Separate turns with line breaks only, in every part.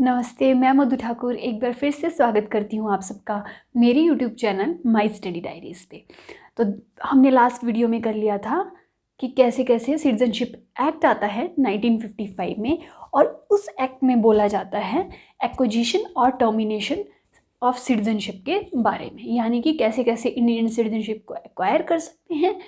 नमस्ते, मैं मधु ठाकुर एक बार फिर से स्वागत करती हूँ आप सबका मेरी YouTube channel my study diaries पे। तो हमने लास्ट वीडियो में कर लिया था कि कैसे कैसे सिटीजनशिप एक्ट आता है 1955 में, और उस एक्ट में बोला जाता है एक्विजिशन और टर्मिनेशन ऑफ सिटीजनशिप के बारे में, यानी कि कैसे कैसे इंडियन सिटीजनशिप को एक्वायर कर सकते हैं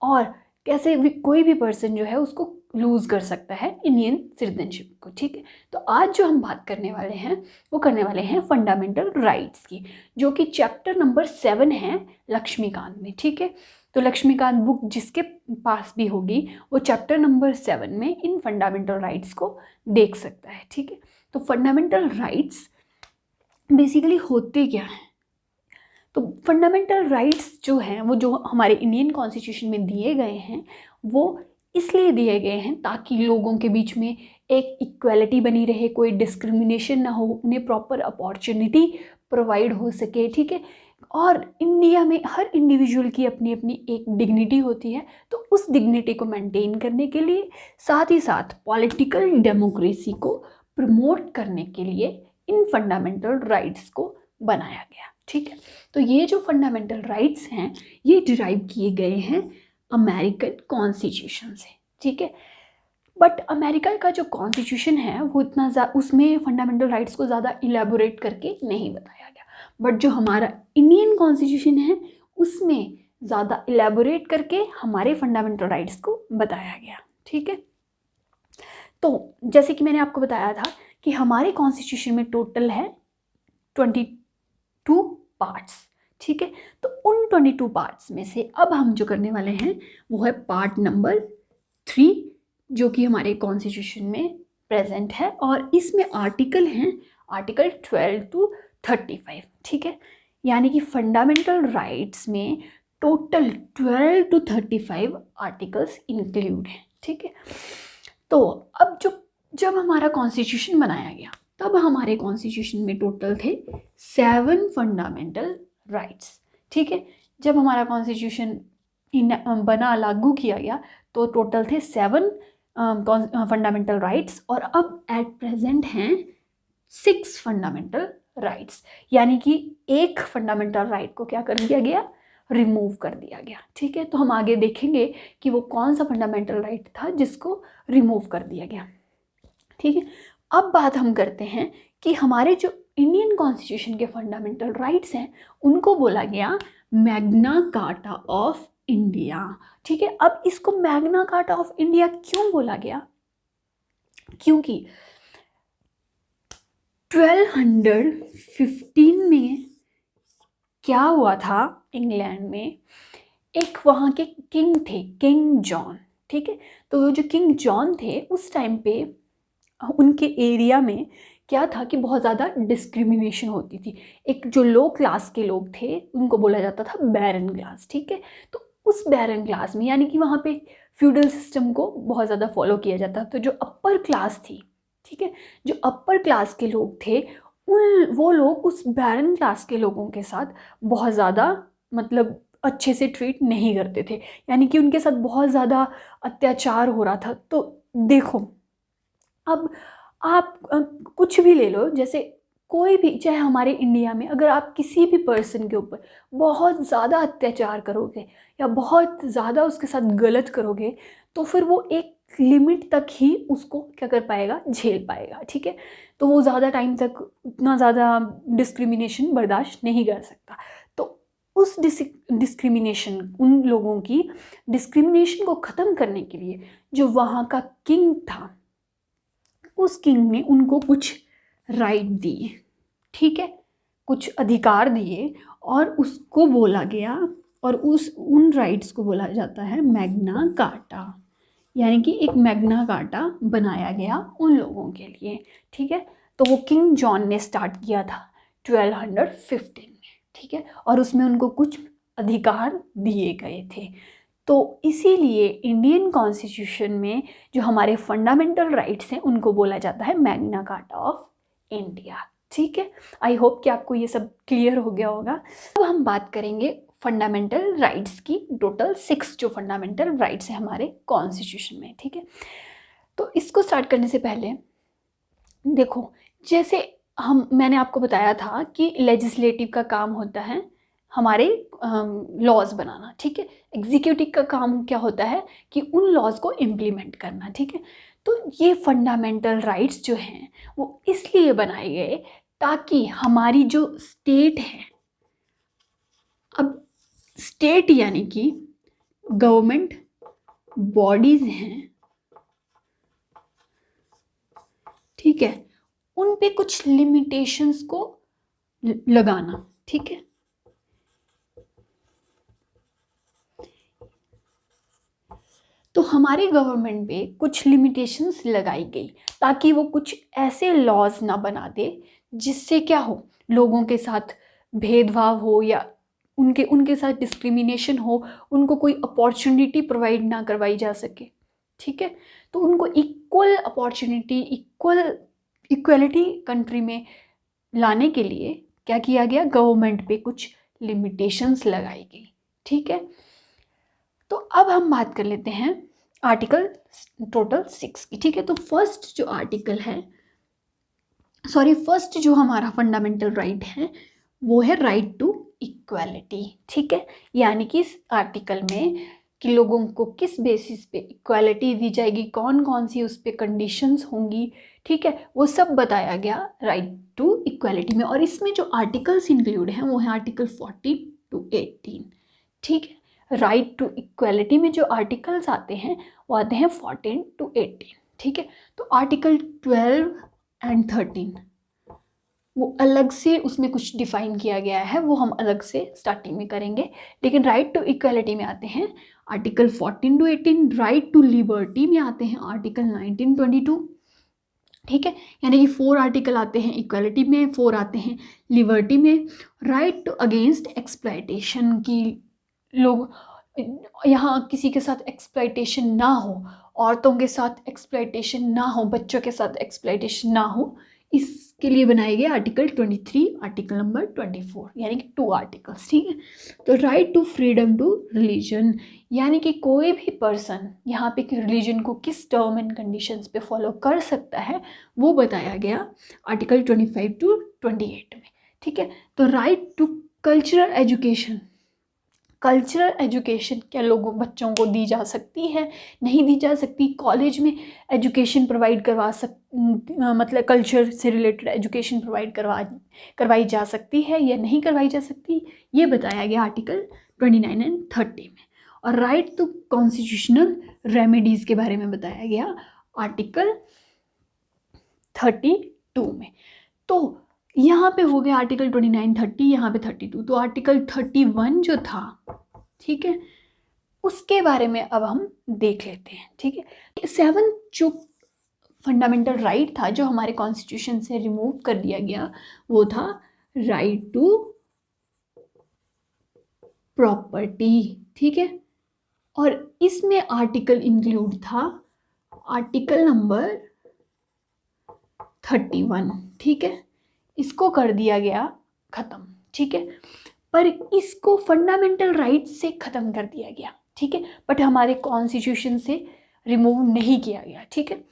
और कैसे भी कोई भी पर्सन जो है उसको लूज़ कर सकता है इंडियन सिटीजनशिप को। ठीक है, तो आज जो हम बात करने वाले हैं वो करने वाले हैं फंडामेंटल राइट्स की, जो कि चैप्टर नंबर 7 है लक्ष्मीकांत में। ठीक है, तो लक्ष्मीकांत बुक जिसके पास भी होगी वो चैप्टर नंबर 7 में इन फंडामेंटल राइट्स को देख सकता है। ठीक है, तो फंडामेंटल राइट्स बेसिकली होते क्या हैं? तो फंडामेंटल राइट्स जो हैं वो जो हमारे इंडियन कॉन्स्टिट्यूशन में दिए गए हैं वो इसलिए दिए गए हैं ताकि लोगों के बीच में एक इक्वालिटी बनी रहे, कोई डिस्क्रिमिनेशन ना हो, उन्हें प्रॉपर अपॉर्चुनिटी प्रोवाइड हो सके। ठीक है, और इंडिया में हर इंडिविजुअल की अपनी अपनी एक डिग्निटी होती है, तो उस डिग्निटी को मेंटेन करने के लिए साथ ही साथ पॉलिटिकल डेमोक्रेसी को प्रमोट करने के लिए इन फंडामेंटल राइट्स को बनाया गया। ठीक है, तो ये जो फंडामेंटल राइट्स हैं ये डिराइव किए गए हैं अमेरिकन कॉन्स्टिट्यूशन से। ठीक है, बट अमेरिका का जो कॉन्स्टिट्यूशन है वो इतना उसमें फंडामेंटल राइट्स को ज़्यादा इलेबोरेट करके नहीं बताया गया, बट जो हमारा इंडियन कॉन्स्टिट्यूशन है उसमें ज़्यादा इलेबोरेट करके हमारे फंडामेंटल राइट्स को बताया गया। ठीक है, तो जैसे कि मैंने आपको बताया था कि हमारे कॉन्स्टिट्यूशन में टोटल है 22 पार्ट्स। ठीक है, तो उन 22 पार्ट्स में से अब हम जो करने वाले हैं वो है पार्ट नंबर 3, जो कि हमारे कॉन्स्टिट्यूशन में प्रेजेंट है, और इसमें आर्टिकल हैं आर्टिकल 12 to 35। ठीक है, यानी कि फंडामेंटल राइट्स में टोटल 12 to 35 आर्टिकल्स इंक्लूड हैं। ठीक है, तो अब जब हमारा कॉन्स्टिट्यूशन बनाया गया तब हमारे कॉन्स्टिट्यूशन में टोटल थे 7 फंडामेंटल राइट्स। ठीक है, जब हमारा कॉन्स्टिट्यूशन बना लागू किया गया तो टोटल थे 7 फंडामेंटल राइट्स, और अब एट प्रेजेंट हैं 6 फंडामेंटल राइट्स, यानी कि एक फंडामेंटल राइट को क्या कर दिया गया, रिमूव कर दिया गया। ठीक है, तो हम आगे देखेंगे कि वो कौन सा फंडामेंटल राइट था जिसको रिमूव कर दिया गया। ठीक है, अब बात हम करते हैं कि हमारे जो इंडियन कॉन्स्टिट्यूशन के फंडामेंटल राइट्स हैं उनको बोला गया मैग्ना कार्टा ऑफ इंडिया। ठीक है, अब इसको मैग्ना कार्टा ऑफ इंडिया क्यों बोला गया? क्योंकि 1215 में क्या हुआ था, इंग्लैंड में एक वहाँ के किंग थे, किंग जॉन। ठीक है, तो वो जो किंग जॉन थे उस टाइम पे उनके एरिया में क्या था कि बहुत ज़्यादा डिस्क्रिमिनेशन होती थी। एक जो लो क्लास के लोग थे उनको बोला जाता था बैरन क्लास। ठीक है, तो उस बैरन क्लास में यानी कि वहाँ पे फ्यूडल सिस्टम को बहुत ज़्यादा फॉलो किया जाता, तो जो अपर क्लास थी, ठीक है, जो अपर क्लास के लोग थे वो लोग उस बैरन क्लास के लोगों के साथ बहुत ज़्यादा मतलब अच्छे से ट्रीट नहीं करते थे, यानी कि उनके साथ बहुत ज़्यादा अत्याचार हो रहा था। तो देखो, अब आप कुछ भी ले लो, जैसे कोई भी, चाहे हमारे इंडिया में अगर आप किसी भी पर्सन के ऊपर बहुत ज़्यादा अत्याचार करोगे या बहुत ज़्यादा उसके साथ गलत करोगे तो फिर वो एक लिमिट तक ही उसको क्या कर पाएगा, झेल पाएगा। ठीक है, तो वो ज़्यादा टाइम तक उतना ज़्यादा डिस्क्रिमिनेशन बर्दाश्त नहीं कर सकता। तो उस डिस्क्रिमिनेशन, उन लोगों की डिस्क्रिमिनेशन को ख़त्म करने के लिए जो वहाँ का किंग था, उस किंग ने उनको कुछ राइट दिए। ठीक है, कुछ अधिकार दिए, और उसको बोला गया, और उन राइट्स को बोला जाता है मैग्ना कार्टा, यानी कि एक मैग्ना कार्टा बनाया गया उन लोगों के लिए। ठीक है, तो वो किंग जॉन ने स्टार्ट किया था 1215 में। ठीक है, और उसमें उनको कुछ अधिकार दिए गए थे। तो इसीलिए इंडियन कॉन्स्टिट्यूशन में जो हमारे फंडामेंटल राइट्स हैं उनको बोला जाता है मैग्ना कार्टा ऑफ इंडिया। ठीक है, आई होप कि आपको ये सब क्लियर हो गया होगा। अब हम बात करेंगे फंडामेंटल राइट्स की, टोटल 6 जो फंडामेंटल राइट्स हैं हमारे कॉन्स्टिट्यूशन में। ठीक है, तो इसको स्टार्ट करने से पहले देखो, जैसे मैंने आपको बताया था कि लेजिस्लेटिव का काम होता है हमारे लॉज बनाना, ठीक है। एग्जीक्यूटिव का काम क्या होता है कि उन लॉज को इम्प्लीमेंट करना, ठीक है। तो ये फंडामेंटल राइट्स जो हैं वो इसलिए बनाए गए ताकि हमारी जो स्टेट है, अब स्टेट यानी कि गवर्नमेंट बॉडीज हैं, ठीक है, उन पे कुछ लिमिटेशंस को लगाना, ठीक है। तो हमारी गवर्नमेंट पे कुछ लिमिटेशंस लगाई गई ताकि वो कुछ ऐसे लॉज ना बना दे जिससे क्या हो, लोगों के साथ भेदभाव हो या उनके उनके साथ डिस्क्रिमिनेशन हो, उनको कोई अपॉर्चुनिटी प्रोवाइड ना करवाई जा सके, ठीक है। तो उनको इक्वल अपॉर्चुनिटी, इक्वलिटी कंट्री में लाने के लिए क्या किया गया, गवर्नमेंट पे कुछ लिमिटेशंस लगाई गई, ठीक है। तो अब हम बात कर लेते हैं आर्टिकल टोटल 6 की, ठीक है। तो फर्स्ट जो हमारा फंडामेंटल राइट है वो है राइट टू इक्वालिटी, ठीक है। यानी कि इस आर्टिकल में कि लोगों को किस बेसिस पे इक्वालिटी दी जाएगी, कौन कौन सी उस पर कंडीशंस होंगी, ठीक है, वो सब बताया गया राइट टू इक्वालिटी में। और इसमें जो आर्टिकल्स इंक्लूड हैं वो है आर्टिकल 14 to 18, ठीक है। राइट टू इक्वालिटी में जो आर्टिकल्स आते हैं वो आते हैं 14 to 18, ठीक है। तो आर्टिकल 12 and 13 वो अलग से उसमें कुछ डिफाइन किया गया है, वो हम अलग से स्टार्टिंग में करेंगे। लेकिन राइट टू इक्वालिटी में आते हैं article 14 to 18, right to liberty में आते हैं आर्टिकल 19 22, ठीक है। यानी कि 4 आर्टिकल आते हैं इक्वालिटी में, 4 आते हैं लिबर्टी में। राइट टू अगेंस्ट एक्सप्लॉयटेशन की, लोग यहाँ किसी के साथ एक्सप्लॉयटेशन ना हो, औरतों के साथ एक्सप्लॉयटेशन ना हो, बच्चों के साथ एक्सप्लॉयटेशन ना हो, इसके लिए बनाए गए आर्टिकल 23, आर्टिकल नंबर 24, यानी कि 2 आर्टिकल्स, ठीक है। तो right to freedom to religion, यानी कि कोई भी पर्सन यहाँ पे रिलीजन को किस टर्म एंड कंडीशंस पे फॉलो कर सकता है वो बताया गया आर्टिकल 25 to 28 में, ठीक है। तो right to cultural education, cultural education क्या लोगों बच्चों को दी जा सकती है, नहीं दी जा सकती, कॉलेज में एजुकेशन प्रोवाइड मतलब कल्चर से रिलेटेड एजुकेशन प्रोवाइड करवाई जा सकती है या नहीं करवाई जा सकती, ये बताया गया आर्टिकल 29 and 30 में। और राइट टू कॉन्स्टिट्यूशनल रेमेडीज़ के बारे में बताया गया आर्टिकल 32 में। तो यहाँ पे हो गया आर्टिकल 29 30, यहाँ पे 32। तो आर्टिकल 31 जो था, ठीक है, उसके बारे में अब हम देख लेते हैं, ठीक है। 7 जो फंडामेंटल राइट था जो हमारे कॉन्स्टिट्यूशन से रिमूव कर दिया गया वो था राइट टू प्रॉपर्टी, ठीक है। और इसमें आर्टिकल इंक्लूड था आर्टिकल नंबर 31, ठीक है। इसको कर दिया गया ख़त्म, ठीक है। पर इसको फंडामेंटल राइट से ख़त्म कर दिया गया, ठीक है, बट हमारे कॉन्स्टिट्यूशन से रिमूव नहीं किया गया, ठीक है।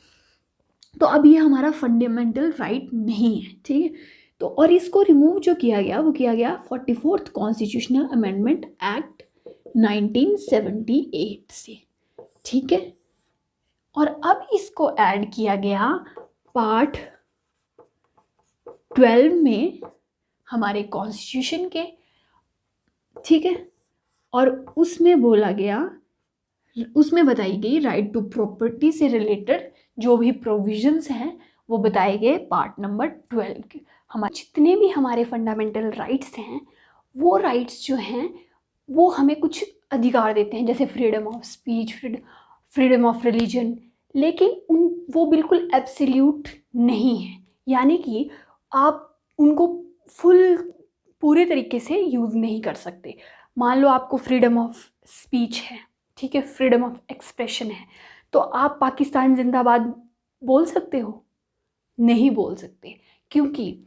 तो अब ये हमारा फंडामेंटल राइट नहीं है, ठीक है। तो और इसको रिमूव जो किया गया वो किया गया 44th कॉन्स्टिट्यूशनल अमेंडमेंट एक्ट 1978 से, ठीक है। और अब इसको ऐड किया गया पार्ट 12 में हमारे कॉन्स्टिट्यूशन के, ठीक है। और उसमें बोला गया, उसमें बताई गई राइट टू प्रॉपर्टी से रिलेटेड जो भी प्रोविजंस हैं वो बताए गए पार्ट नंबर 12 के। हमारे जितने भी हमारे फंडामेंटल राइट्स हैं वो राइट्स जो हैं वो हमें कुछ अधिकार देते हैं, जैसे freedom of speech, freedom of religion, लेकिन वो बिल्कुल एब्सोल्यूट नहीं है, यानी कि आप उनको पूरे तरीके से यूज़ नहीं कर सकते। मान लो आपको फ्रीडम ऑफ स्पीच है, ठीक है, फ्रीडम ऑफ एक्सप्रेशन है, तो आप पाकिस्तान जिंदाबाद बोल सकते हो? नहीं बोल सकते, क्योंकि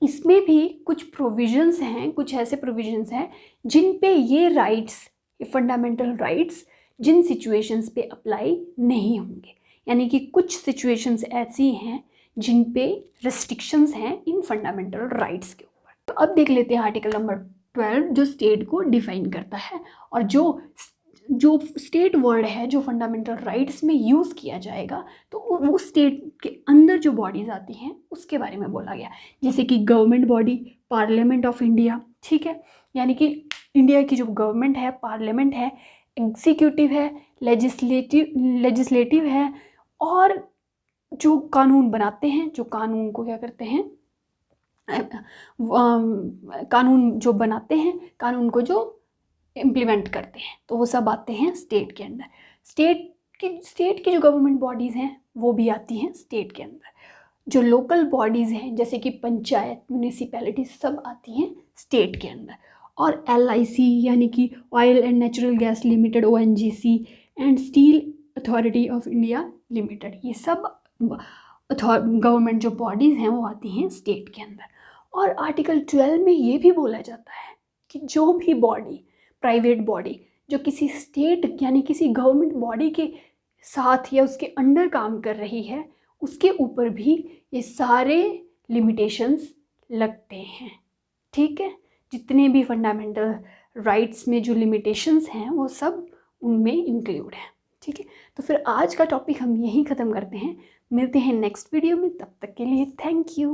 इसमें भी कुछ प्रोविजंस हैं, कुछ ऐसे प्रोविजंस हैं जिन पे ये राइट्स, ये फंडामेंटल राइट्स जिन सिचुएशंस पे अप्लाई नहीं होंगे। यानी कि कुछ सिचुएशंस ऐसी हैं जिन पे रेस्ट्रिक्शंस हैं इन फंडामेंटल राइट्स के ऊपर। तो अब देख लेते हैं आर्टिकल नंबर 12 जो स्टेट को डिफाइन करता है, और जो स्टेट वर्ड है जो फंडामेंटल राइट्स में यूज़ किया जाएगा तो वो स्टेट के अंदर जो बॉडीज़ आती हैं उसके बारे में बोला गया। जैसे कि government body, parliament of India, ठीक है, यानी कि इंडिया की जो गवर्नमेंट है, पार्लियामेंट है, एग्जीक्यूटिव है, लेजिस्लेटिव है, और जो कानून बनाते हैं, जो कानून को क्या करते हैं, कानून जो बनाते हैं, कानून को जो इम्प्लीमेंट करते हैं, तो वो सब आते हैं स्टेट के अंदर। स्टेट की जो गवर्नमेंट बॉडीज़ हैं वो भी आती हैं स्टेट के अंदर। जो लोकल बॉडीज़ हैं जैसे कि पंचायत, म्यूनिसिपैलिटी, सब आती हैं स्टेट के अंदर। और LIC यानी कि oil and natural gas limited, ONGC, and steel authority of India limited, ये सब गवर्नमेंट जो बॉडीज़ हैं वो आती हैं स्टेट के अंदर। और आर्टिकल 12 में ये भी बोला जाता है कि जो भी बॉडी, प्राइवेट बॉडी जो किसी स्टेट यानी किसी गवर्नमेंट बॉडी के साथ या उसके अंडर काम कर रही है, उसके ऊपर भी ये सारे लिमिटेशंस लगते हैं, ठीक है। जितने भी फंडामेंटल राइट्स में जो लिमिटेशंस हैं वो सब उनमें इंक्लूड है, ठीक है। तो फिर आज का टॉपिक हम यहीं ख़त्म करते हैं, मिलते हैं नेक्स्ट वीडियो में, तब तक के लिए थैंक यू।